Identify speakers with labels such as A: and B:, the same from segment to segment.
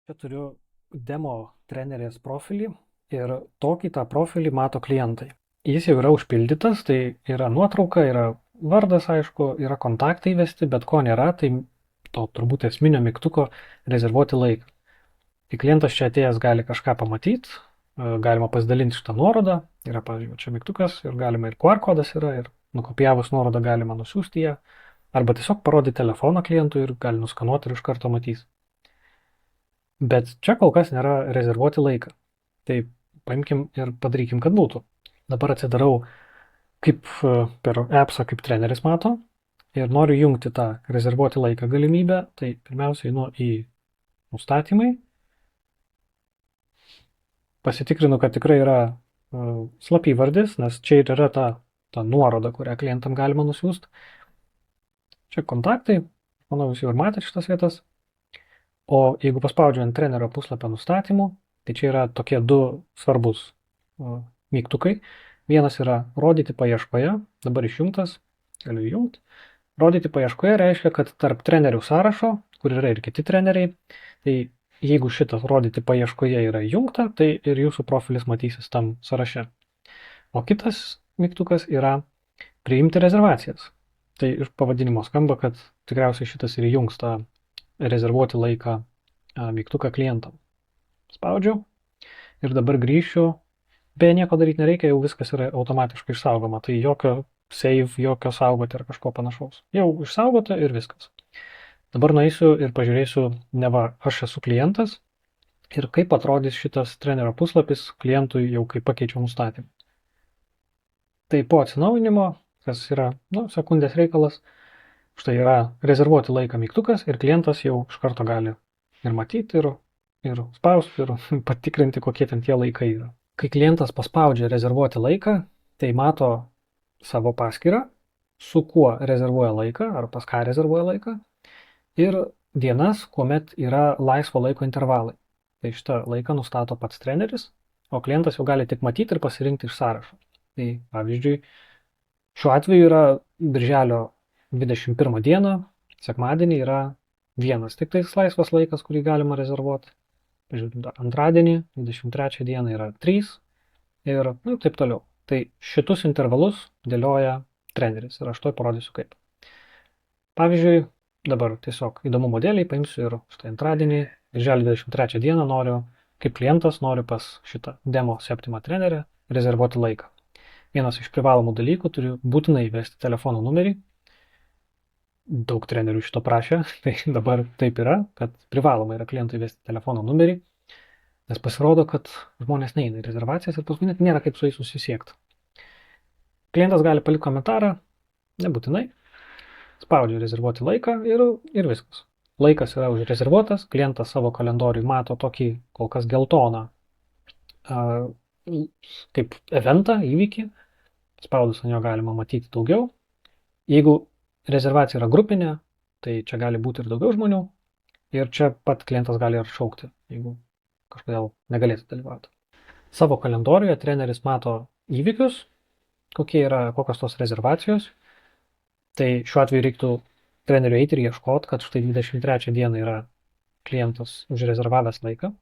A: Čia turiu demo trenerės profilį ir tokį tą profilį mato klientai. Jis jau yra užpildytas, tai yra nuotrauka, yra vardas, aišku, yra kontaktai įvesti, bet ko nėra, tai to turbūt esminio mygtuko rezervuoti laiką. Tai klientas čia atėjęs gali kažką pamatyti, galima pasidalinti šitą nuorodą, yra, pavyzdžiui, čia mygtukas ir galima ir QR kodas yra, ir nukopijavus nuorodą galima nusiųsti ją, arba tiesiog parodyti telefoną klientui ir gali nuskanuoti ir iš karto matys. Bet čia kol kas nėra rezervuoti laiką. Tai paimkim ir padarykim, kad būtų. Dabar atsidarau kaip per appsą, kaip treneris mato, ir noriu jungti tą rezervuoti laiką galimybę. Tai pirmiausia einu į nustatymai. Pasitikrinu, kad tikrai yra slapyvardis, nes čia ir yra ta nuoroda, kurią klientam galima nusiųsti. Čia kontaktai, manau, jūs jau ir matėte šitas vietas. O jeigu paspaudžiu ant trenerio puslapio nustatymų, tai čia yra tokie du svarbus mygtukai. Vienas yra rodyti paieškoje, dabar išjungtas, galiu įjungti. Rodyti paieškoje reiškia, kad tarp trenerių sąrašo, kur yra ir kiti treneriai, tai jeigu šitas rodyti paieškoje yra įjungta, tai ir jūsų profilis matysis tam sąraše. O kitas mygtukas yra priimti rezervacijas. Tai iš pavadinimo skamba, kad tikriausiai šitas ir įjungs tą rezervuoti laiką mygtuką klientam. Spaudžiu ir dabar grįšiu. Beje, nieko daryti nereikia, jau viskas yra automatiškai išsaugoma. Tai jokio save, jokio saugoti ar kažko panašaus. Jau išsaugota ir viskas. Dabar nueisiu ir pažiūrėsiu, neva aš esu klientas ir kaip atrodys šitas trenerio puslapis klientui jau kai pakeičiau nustatymą. Tai po atsinaujinimo, kas yra sekundės reikalas, štai yra rezervuoti laiką mygtukas ir klientas jau iš karto gali ir matyti, ir spausti, ir patikrinti, kokie ten tie laikai yra. Kai klientas paspaudžia rezervuoti laiką, tai mato savo paskyrą, su kuo rezervuoja laiką, ar pas ką rezervuoja laiką, ir dienas, kuomet yra laisvo laiko intervalai. Tai šitą laiką nustato pats treneris, o klientas jau gali tik matyti ir pasirinkti iš sąrašo. Tai pavyzdžiui, šiuo atveju yra birželio 21 dieną, sekmadienį yra vienas tik tais laisvas laikas, kurį galima rezervuoti. Pažiūrėjau, antradienį, 23 dieną yra 3 ir taip toliau. Tai šitus intervalus dėlioja treneris ir aš to parodysiu kaip. Pavyzdžiui, dabar tiesiog įdomumo dėliai paimsiu ir štai antradienį, birželio 23 dieną kaip klientas noriu pas šitą demo septimą trenerį rezervuoti laiką. Vienas iš privalomų dalykų turiu būtinai įvesti telefono numerį. Daug trenerių šito prašė, tai dabar taip yra, kad privaloma yra klientui įvesti telefono numerį, nes pasirodo, kad žmonės neina į rezervacijas ir paskui net nėra kaip su jais susisiekti. Klientas gali palikti komentarą, nebūtinai, spaudžia rezervuoti laiką ir viskas. Laikas yra užrezervuotas, klientas savo kalendoriui mato tokį kol kas geltoną kaip eventą, įvykį, spaudus ant jo galima matyti daugiau. Jeigu rezervacija yra grupinė, tai čia gali būti ir daugiau žmonių ir čia pat klientas gali ir šaukti, jeigu kažkodėl negalėtų dalyvauti. Savo kalendoriuje treneris mato įvykius, kokios tos rezervacijos. Tai šiuo atveju reiktų treneriui eiti ir ieškoti, kad štai 23 dieną yra klientas užrezervavęs laiką,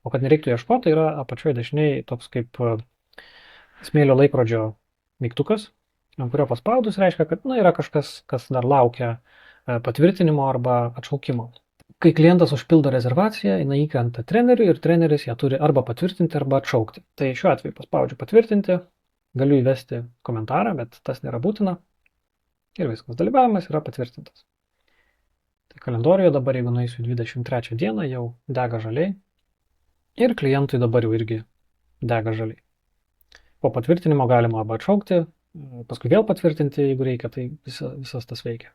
A: o kad nereiktų ieškoti, tai yra apačioje dešiniai toks kaip smėlio laikrodžio mygtukas, ant kurio paspaudus reiškia, kad yra kažkas, kas dar laukia patvirtinimo arba atšaukimo. Kai klientas užpildo rezervaciją, jinai įkrenta treneriui ir treneris ją turi arba patvirtinti, arba atšaukti. Tai šiuo atveju paspaudžiu patvirtinti, galiu įvesti komentarą, bet tas nėra būtina. Ir viskas, dalyvavimas yra patvirtintas. Tai kalendorijoje dabar, jeigu nueisiu 23 dieną, jau dega žaliai. Ir klientui dabar jau irgi dega žaliai. Po patvirtinimo galima arba atšaukti, paskui vėl patvirtinti, jeigu reikia, tai visas tas veikia.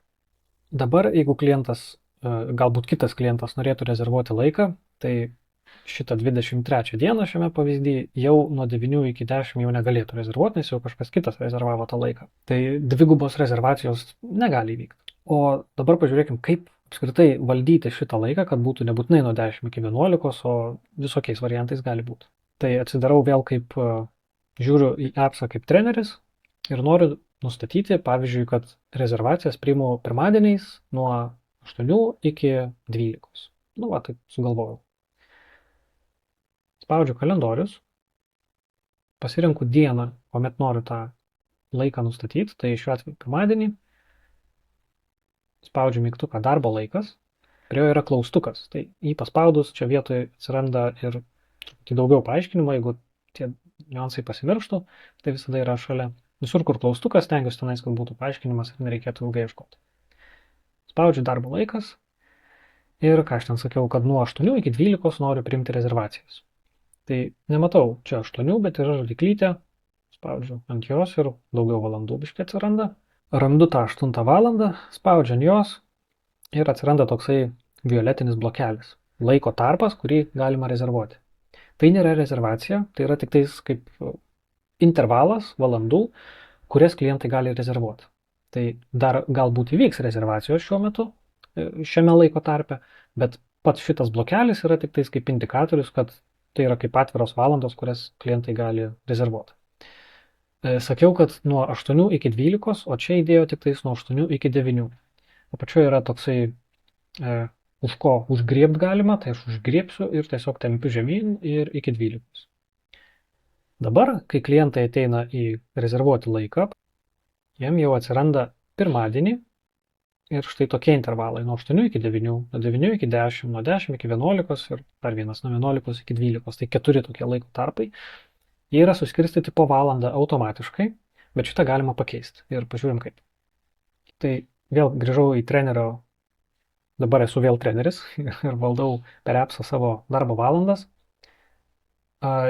A: Dabar, jeigu klientas, galbūt kitas klientas norėtų rezervuoti laiką, tai šitą 23 dieną šiame pavyzdyje jau nuo 9 iki 10 jau negalėtų rezervuoti, nes jau kažkas kitas rezervavo tą laiką. Tai dvigubos rezervacijos negali įvykti. O dabar pažiūrėkim, kaip apskritai valdyti šitą laiką, kad būtų nebūtinai nuo 10 iki 11, o visokiais variantais gali būti. Tai atsidarau vėl kaip žiūriu į appsą kaip treneris ir noriu nustatyti, pavyzdžiui, kad rezervacijas priimu pirmadieniais nuo 8 iki 12. Taip sugalvojau. spaudžiu kalendorius, pasirenku dieną, kuomet noriu tą laiką nustatyti, tai šiuo atveju pirmadienį, spaudžiu mygtuką darbo laikas, prie jo yra klaustukas, tai jį paspaudus čia vietoje atsiranda ir truputį daugiau paaiškinimo, jeigu tie niuansai pasimirštų, tai visada yra šalia. Visur, kur klaustukas, stengiuosi tenais, kad būtų paaiškinimas ir nereikėtų ilgai ieškoti. Spaudžiu darbo laikas ir, ką aš ten sakiau, kad nuo 8 iki 12 noriu priimti rezervacijas. Tai nematau čia 8, bet yra rodiklytė, spaudžiu ant jos ir daugiau valandų biškai atsiranda. Randu tą 8 valandą, spaudžiu ant jos ir atsiranda toksai violetinis blokelis. Laiko tarpas, kurį galima rezervuoti. Tai nėra rezervacija, tai yra tik tais kaip intervalas valandų, kurias klientai gali rezervuoti. Tai dar galbūt įvyks rezervacijos šiuo metu, šiame laiko tarpe, bet pats šitas blokelis yra tik tais kaip indikatorius, kad tai yra kaip atviros valandos, kurias klientai gali rezervuoti. Sakiau, kad nuo 8 iki 12, o čia įdėjo tik tais nuo 8 iki 9. Apačioje yra toksai, už ko užgriebt galima, tai aš užgriebsiu ir tiesiog tempiu žemyn ir iki 12. Dabar, kai klientai ateina į rezervuoti laiką, jiem jau atsiranda pirmadienį ir štai tokie intervalai nuo 8 iki 9, nuo 9 iki 10, nuo 10 iki 11 ir dar vienas nuo 11 iki 12. Tai 4 tokie laiko tarpai. Jie yra suskirstyti po valandą automatiškai, bet šitą galima pakeisti. Ir pažiūrim kaip. Tai vėl grįžau į trenerio, dabar esu vėl treneris ir valdau per appsą savo darbo valandas.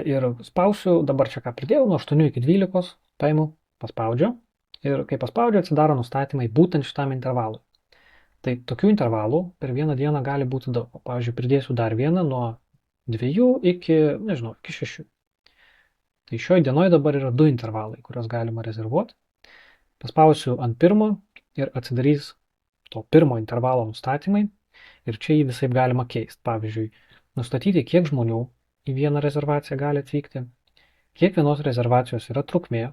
A: Ir spausiu, dabar čia ką pridėjau, nuo 8 iki 12, paimu, paspaudžiu. Ir kai paspaudžiu, atsidaro nustatymai būtent šitam intervalui. Tai tokių intervalų per vieną dieną gali būti daug. Pavyzdžiui, pridėsiu dar vieną nuo 2 iki, nežinau, iki 6. Tai šioj dienoj dabar yra 2 intervalai, kuriuos galima rezervuoti. Paspausiu ant pirmo ir atsidarys to pirmo intervalo nustatymai ir čia jį visaip galima keisti. Pavyzdžiui, nustatyti, kiek žmonių į vieną rezervaciją gali atvykti, kiek vienos rezervacijos yra trukmė.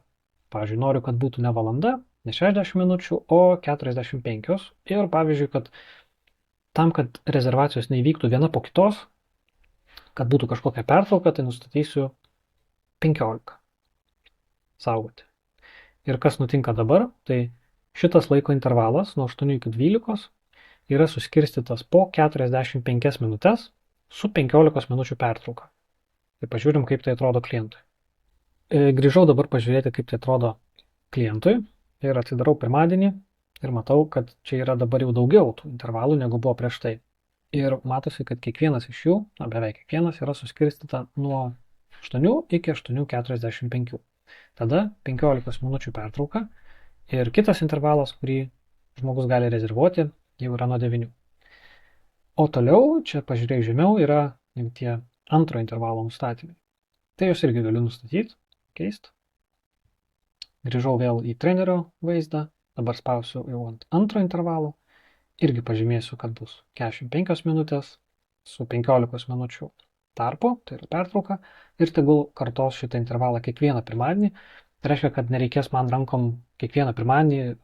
A: Pavyzdžiui, noriu, kad būtų ne valanda, ne 60 minučių, o 45. Ir pavyzdžiui, kad tam, kad rezervacijos neįvyktų viena po kitos, kad būtų kažkokia pertrauka, tai nustatysiu 15. Saugoti. Ir kas nutinka dabar, tai šitas laiko intervalas nuo 8 iki 12 yra suskirstytas po 45 minutes su 15 minučių pertrauka. Tai pažiūrim, kaip tai atrodo klientui. Grįžau dabar pažiūrėti, kaip tai atrodo klientui ir atsidarau pirmadienį ir matau, kad čia yra dabar jau daugiau tų intervalų, negu buvo prieš tai. Ir matosi, kad kiekvienas iš jų, beveik kiekvienas, yra suskirstyta nuo 8 iki 8:45. Tada 15 minučių pertrauka ir kitas intervalas, kurį žmogus gali rezervuoti, jau yra nuo 9. O toliau, čia pažiūrėjau žemiau, yra jau tie antro intervalo nustatymai. Tai jūs irgi galiu nustatyti, keisti. Grįžau vėl į trenerio vaizdą, dabar spausiu jau ant antro intervalo, irgi pažymėsiu, kad bus 45 minutės su 15 minučių tarpu, tai yra pertrauka, ir tegul kartos šitą intervalą kiekvieną pirmadienį. Tai reiškia, kad nereikės man rankom kiekvieną pirmadienį,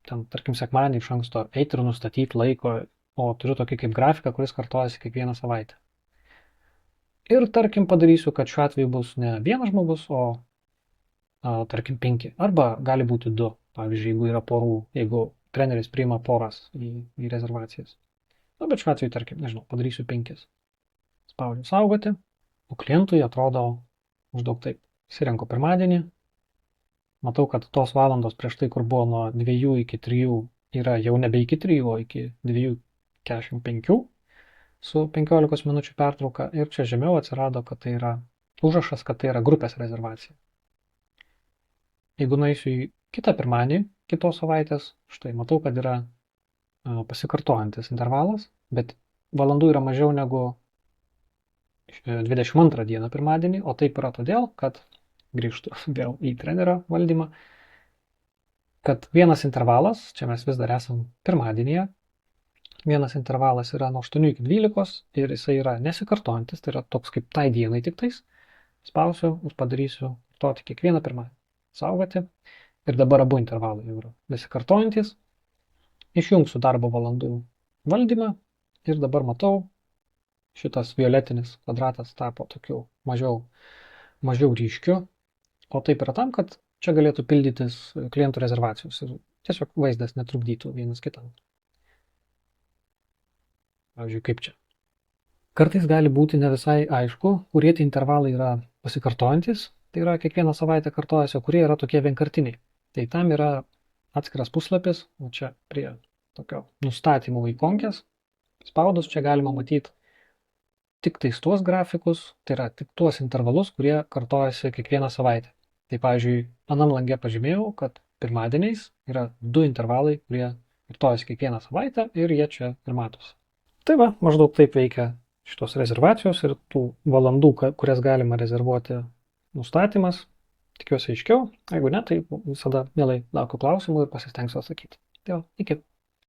A: ten, tarkim, sekmadienį iš anksto eiti ir nustatyti laiko, o turiu tokį kaip grafiką, kuris kartojasi kiekvieną savaitę. Ir tarkim padarysiu, kad šiuo atveju bus ne vienas žmogus, o tarkim 5. Arba gali būti 2. Pavyzdžiui, jeigu yra porų, jeigu treneris priima poras į rezervacijas. Na, bet šiuo atveju, tarkim, nežinau, padarysiu 5. Spaudžiu saugoti, o klientui atrodo maždaug taip. Įsirenku pirmadienį, matau, kad tos valandos prieš tai, kur buvo nuo 2 iki 3, yra jau nebe iki 3, o iki 2:45 su 15 minučių pertrauka ir čia žemiau atsirado, kad tai yra užrašas, kad tai yra grupės rezervacija. Jeigu nueisiu į kitą pirmadienį, kitos savaitės, štai matau, kad yra pasikartojantis intervalas, bet valandų yra mažiau negu 22 dieną pirmadienį, o taip yra todėl, kad grįžtu vėl į trenerio valdymą, kad vienas intervalas, čia mes vis dar esam pirmadienyje, vienas intervalas yra nuo 8 iki 12 ir jisai yra nesikartojantis, tai yra toks kaip tai dienai tik tais. Spausiu ir padarysiu kartoti kiekvieną pirmadienį. Saugoti. Ir dabar abu intervalai jau yra nesikartojantis. Išjungsiu darbo valandų valdymą ir dabar matau šitas violetinis kvadratas tapo tokiu mažiau ryškiu, o taip yra tam, kad čia galėtų pildytis klientų rezervacijos ir tiesiog vaizdas netrukdytų vienas kitam. Pavyzdžiui, kaip čia. Kartais gali būti ne visai aišku, kurie tie intervalai yra pasikartojantis, tai yra kiekvieną savaitę kartojasi, o kurie yra tokie vienkartiniai. Tai tam yra atskiras puslapis, o čia prie tokio nustatymų ikonkės, spaudus čia galima matyti tik tais tuos grafikus, tai yra tik tuos intervalus, kurie kartojasi kiekvieną savaitę. Tai pavyzdžiui, anam lange pažymėjau, kad pirmadieniais yra 2 intervalai, kurie kartojasi kiekvieną savaitę ir jie čia ir matosi. Tai va, maždaug taip veikia šitos rezervacijos ir tų valandų, kurias galima rezervuoti nustatymas. Tikiuosi aiškiau, jeigu ne, tai visada mielai laukiu klausimų ir pasistengsiu atsakyti. Tai jau, iki.